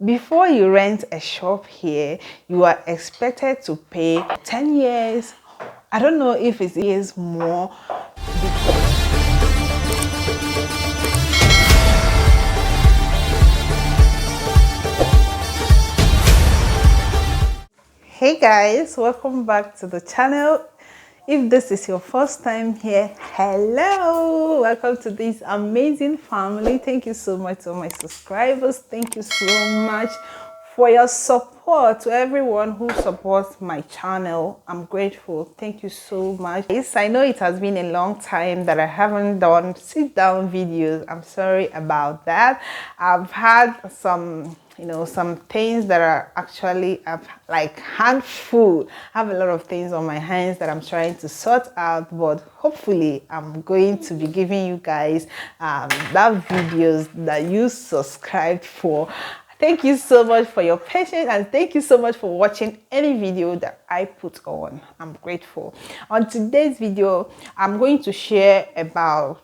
Before you rent a shop here, you are expected to pay 10 years. I don't know if it's years more. Hey guys, welcome back to the channel. If this is your first time here, hello, welcome to this amazing family. Thank you so much to my subscribers. Thank you so much for your support. To everyone who supports my channel, I'm grateful. Thank you so much. Yes, I know it has been a long time that I haven't done sit down videos. I'm sorry about that. I've had some some things that are actually like handful. I have a lot of things on my hands that I'm trying to sort out, but hopefully I'm going to be giving you guys that videos that you subscribed for. Thank you so much for your patience, and thank you so much for watching any video that I put on. I'm grateful. On today's video, I'm going to share about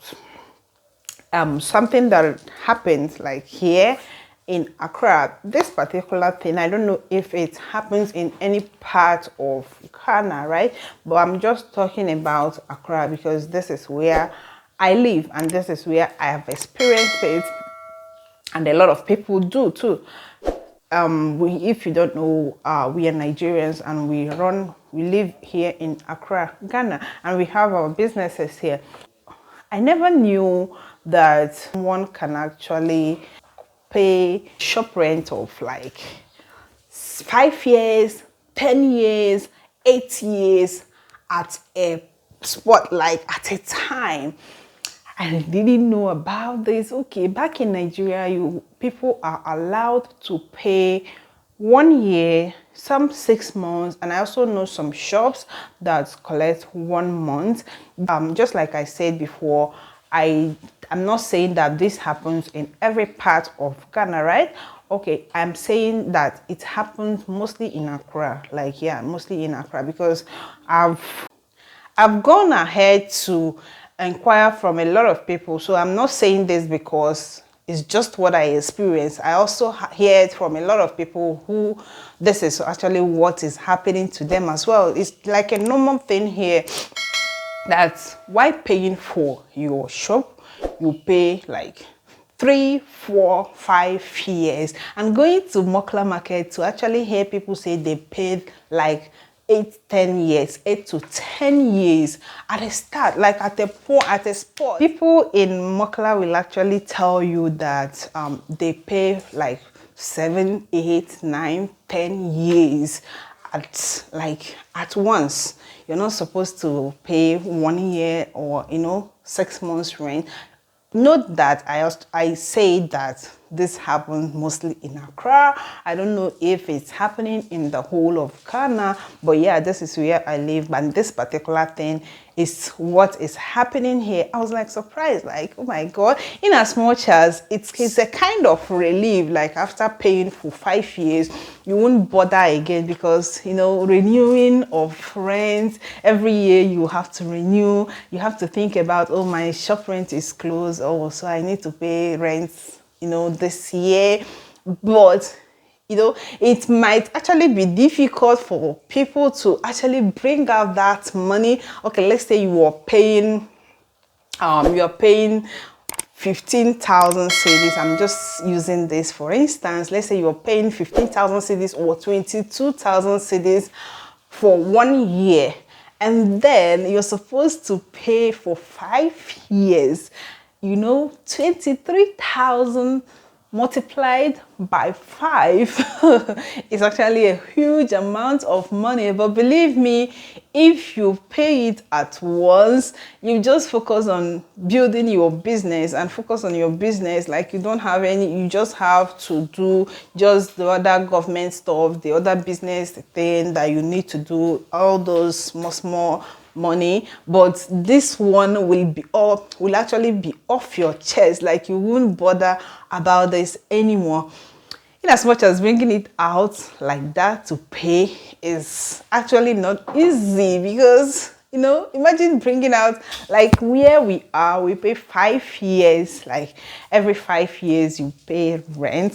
something that happened like here in Accra. This particular thing, I don't know if it happens in any part of Ghana, right? But I'm just talking about Accra because this is where I live and this is where I have experienced it, and a lot of people do too. If you don't know, we are Nigerians and we live here in Accra, Ghana, and we have our businesses here. I never knew that one can actually pay shop rent of like 5 years, 10 years, 8 years at a spot, like at a time. I didn't know about this. Okay, back in Nigeria, people are allowed to pay 1 year, some 6 months, and I also know some shops that collect 1 month. Just like I said before, I'm not saying that this happens in every part of Ghana, right? Okay, I'm saying that it happens mostly in Accra. Like, yeah, mostly in Accra, because I've gone ahead to inquire from a lot of people. So I'm not saying this because it's just what I experienced. I also hear it from a lot of people who this is actually what is happening to them as well. It's like a normal thing here that why paying for your shop, you pay like 3, 4, 5 years. And going to Mokla market to actually hear people say they paid like 8-10 years, 8 to 10 years at a start, like at a spot. People in Mokla will actually tell you that they pay like 7, 8, 9, 10 years at once. You're not supposed to pay 1 year or 6 months rent. Note that I say that this happens mostly in Accra. I don't know if it's happening in the whole of Ghana, but yeah, this is where I live, and this particular thing is what is happening here. I was like surprised, like, oh my God, in as much as it's a kind of relief, like after paying for 5 years, you won't bother again, because renewing of rent every year, you have to renew. You have to think about, oh, my shop rent is closed, oh, so I need to pay rent this year. But it might actually be difficult for people to actually bring out that money. Okay, let's say you are paying 15,000 cedis. I'm just using this for instance. Let's say you're paying 15,000 cedis or 22,000 cedis for 1 year, and then you're supposed to pay for 5 years. 23,000 multiplied by 5 is actually a huge amount of money. But believe me, if you pay it at once, you just focus on building your business and focus on your business. Like, you don't have you just have to do just the other government stuff, the other business thing that you need to do, all those small money. But this one will actually be off your chest. Like, you won't bother about this anymore. In as much as bringing it out like that to pay is actually not easy, because imagine bringing out, like where we are, we pay 5 years, like every 5 years you pay rent.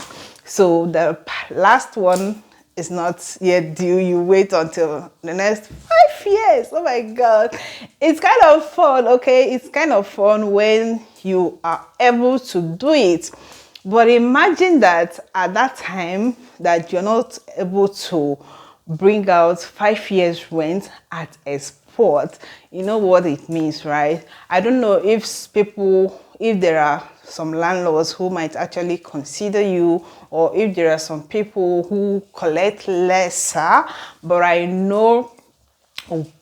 So the last one is not yet due. You wait until the next 5 years. Oh my God. It's kind of fun, okay? It's kind of fun when you are able to do it. But imagine that at that time that you're not able to bring out 5 years rent at a spot. You know what it means, right? I don't know if there are some landlords who might actually consider you, or if there are some people who collect lesser, but I know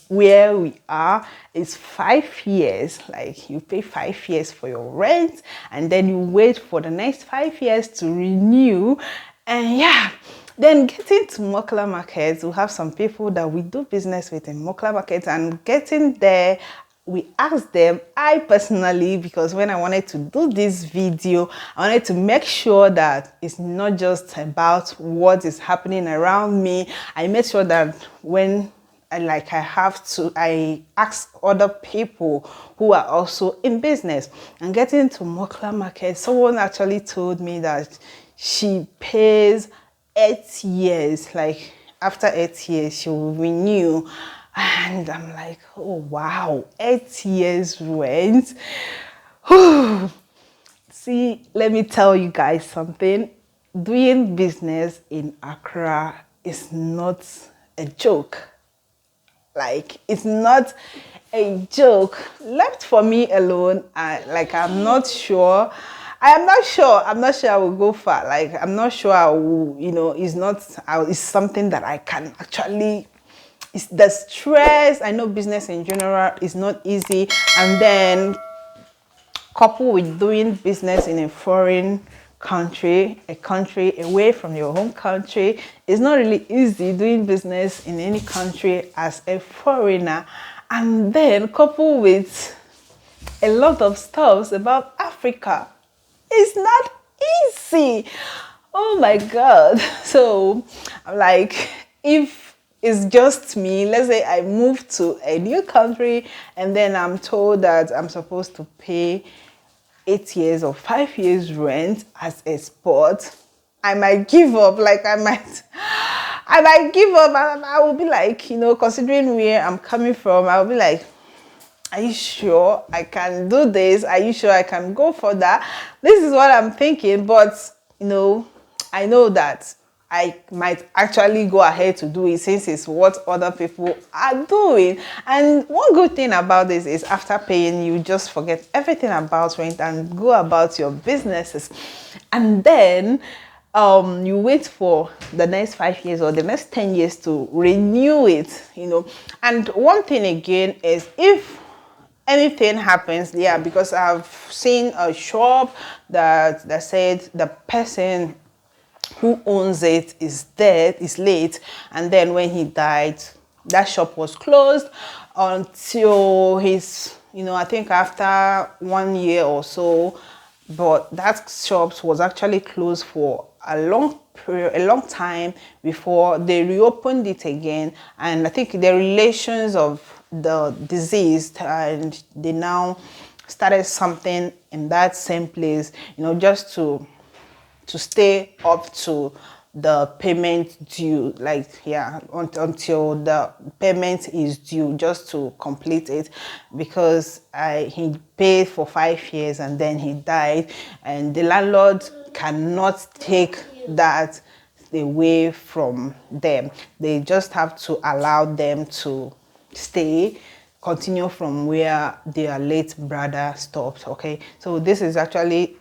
where we are is 5 years. Like, you pay 5 years for your rent, and then you wait for the next 5 years to renew. And yeah, then getting to Mokla markets, we have some people that we do business with in Mokla markets, and getting there, we asked them. I personally, because when I wanted to do this video, I wanted to make sure that it's not just about what is happening around me. I made sure that when I ask other people who are also in business. And getting to Mokla market, someone actually told me that she pays 8 years. Like, after 8 years, she will renew. And I'm like, oh wow, 8 years rent. See, let me tell you guys something. Doing business in Accra is not a joke. Like, it's not a joke. Left for me alone, I'm not sure. I'm not sure I will go far. Like, I'm not sure I will, it's something that I can actually. It's the stress. I know business in general is not easy, and then coupled with doing business in a foreign country, a country away from your home country, it's not really easy doing business in any country as a foreigner. And then coupled with a lot of stuff about Africa, it's not easy. Oh my God. So I'm like, if it's just me, let's say I move to a new country and then I'm told that I'm supposed to pay 8 years or 5 years rent as a spot, I might give up. Like, I might give up. I will be like, considering where I'm coming from, I will be like, are you sure I can do this? Are you sure I can go for that? This is what I'm thinking. But, I know that I might actually go ahead to do it, since it's what other people are doing. And one good thing about this is, after paying, you just forget everything about rent and go about your businesses. And then you wait for the next 5 years or the next 10 years to renew it, And one thing again is, if anything happens, yeah, because I've seen a shop that said the person who owns it is dead, is late, and then when he died, that shop was closed until I think after 1 year or so. But that shop was actually closed for a long time before they reopened it again. And I think the relations of the deceased, and they now started something in that same place, just to stay up to the payment due, until the payment is due, just to complete it, because he paid for 5 years and then he died, and the landlord cannot take that away from them. They just have to allow them to continue from where their late brother stopped. Okay, so this is actually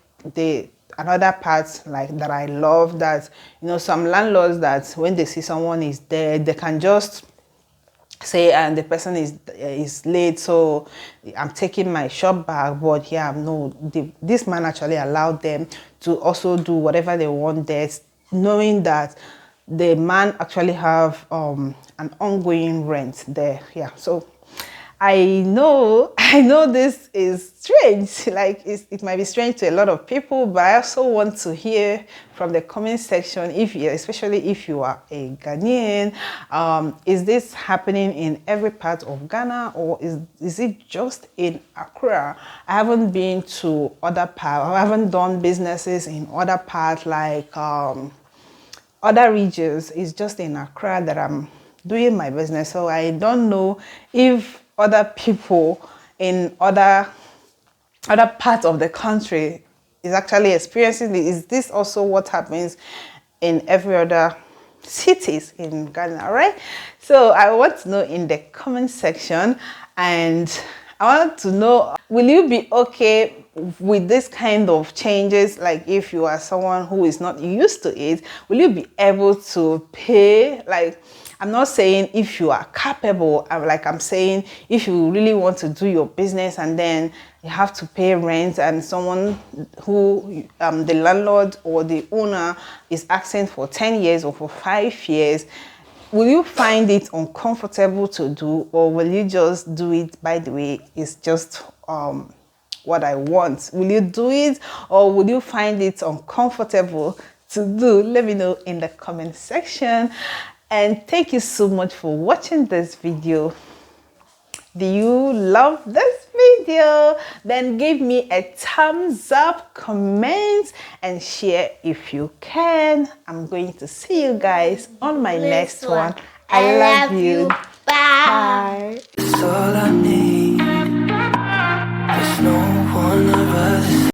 another part that I love, that some landlords, that when they see someone is dead, they can just say, and the person is late, so I'm taking my shop back. But yeah, no, this man actually allowed them to also do whatever they want there, knowing that the man actually have an ongoing rent there. Yeah, so I know this is strange, like it might be strange to a lot of people, but I also want to hear from the comment section, especially if you are a Ghanaian, is this happening in every part of Ghana, or is it just in Accra? I haven't been to other parts, I haven't done businesses in other parts like other regions. It's just in Accra that I'm doing my business, so I don't know if other people in other parts of the country is actually experiencing this. Is this also what happens in every other cities in Ghana, right? So I want to know in the comment section, and I want to know, will you be okay with this kind of changes? Like if you are someone who is not used to it, will you be able to pay? Like, I'm not saying if you are capable, I'm saying if you really want to do your business and then you have to pay rent, and someone who the landlord or the owner is asking for 10 years or for 5 years, will you find it uncomfortable to do, or will you just do it by the way it's just what I want? Will you do it, or will you find it uncomfortable to do? Let me know in the comment section. And thank you so much for watching this video. Do you love this video? Then give me a thumbs up, comment, and share if you can. I'm going to see you guys on my next one. I love you. Bye. Bye.